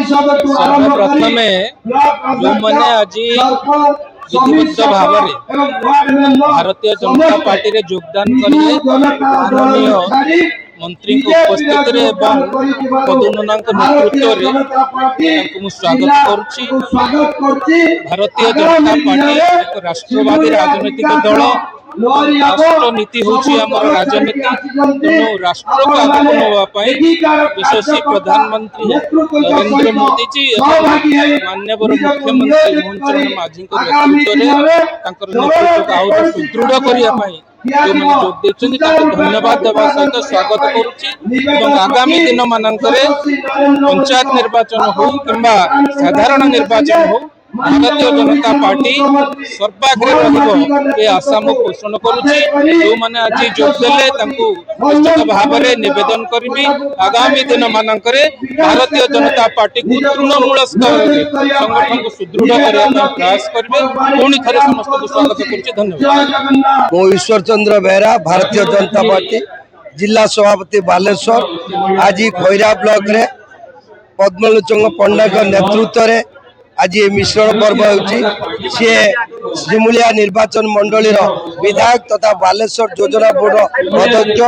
सर्वप्रथमे जो मैंने आज विधिवत भाव भारतीय जनता पार्टी रे योगदान करेंगे माननीय मंत्री उपस्थित पदुन्ना नेतृत्व में स्वागत करुच्ची। भारतीय जनता पार्टी एक राष्ट्रवादी राजनीतिक दल। राष्ट्र नीति हूँ राजनीति तेणु राष्ट्र को आगे नापी विशेष प्रधानमंत्री नरेंद्र मोदी जी माननीय मुख्यमंत्री मोहन चरण माझी नेतृत्व में नेतृत्व आहुरी सुदृढ़ करने जो मैंने जोग देते धन्यवाद देवा सहित स्वागत करुच्ची। आगामी दिन मानक पंचायत निर्वाचन हो कि साधारण निर्वाचन हो भारतीय जनता पार्टी सर्वाग्रे ये आशा मु पोषण करुच्ची। जो मैंने आज जोग देले निश्चित भाव में निवेदन करी आगामी दिन मानक भारतीय जनता पार्टी को तृणमूल स्तर संगठन को सुदृढ़ करने प्रयास करेंगे। पुणी थे समस्त को स्वागत करुच्ची। धन्यवाद। मो ईश्वर चंद्र बेहरा भारतीय जनता पार्टी जिला सभापति बालेश्वर आज खैरा ब्लॉक रे पद्मलोचन पंडा नेतृत्व में आज मिश्रण पर्व होमुलिया निर्वाचन मंडली विधायक तथा बालेश्वर योजना बोर्ड अध्यक्ष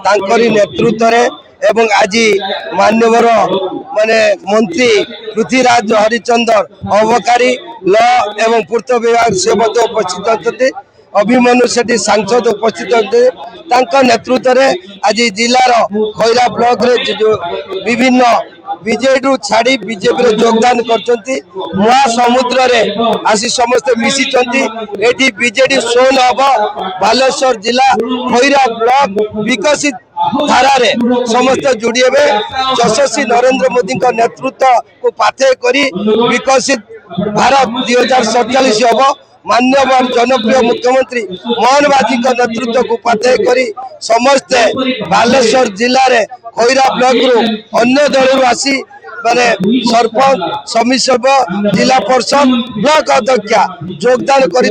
तांकरी नेतृत्व में एवं आज मान्यवर माने मंत्री पृथ्वीराज हरिचंदर अबकारी ल एवं पूर्त विभाग से उपस्थित होते। अभिमन्यु सेठी सांसद उपस्थित होते। नेतृत्व में आज जिलार खैरा ब्लॉक रे विभिन्न बीजेडी छाड़ी बीजेपी योगदान करछंती। महासमुद्र रे आसी समस्त मिसिछंती। एठी बीजेडी सोल हब बालेश्वर जिला खैरा ब्लॉक विकसित धारा रे समस्त जुड़े यशस्वी नरेंद्र मोदी नेतृत्व को पाथे करी विकसित भारत 2047 हब। मान्यवर जनप्रिय मुख्यमंत्री मोहन बाजी नेतृत्व को पाथे करी समस्ते बालेश्वर जिले में खैरा ब्लॉक रु अन्य दल आसी माने सरपंच समिति सभ्य जिला परिषद ब्लॉक अध्यक्ष योगदान कर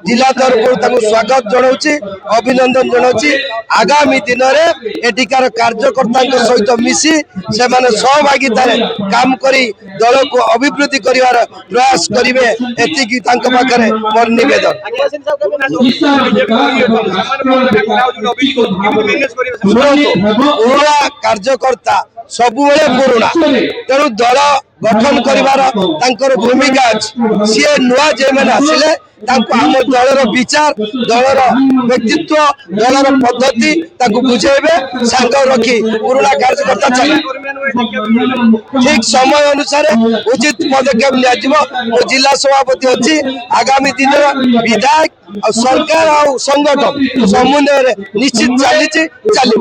जिला तरफ स्वागत जनाऊँगी अभिनंदन जनाऊँगी। आगामी दिन में एटिकार कार्यकर्ता सहित मिसी से सहभागिता काम करी दल को अभिवृद्धि कर प्रयास करेंगे। एति मोर निवेदन। पुराना कार्यकर्ता सबु पुराना तेणु दल गठन कर भूमिका अच्छी सी नुआ जे मैंने आसिले आम दलर विचार दलर व्यक्तित्व दलर पद्धति बुझेबे सांग रखी पुराना कार्यकर्ता चले ठीक समय अनुसार उचित पदक्षेप लिया। जिला सभापति अच्छी आगामी दिन विधायक सरकार और संगठन समन्वय निश्चित चली।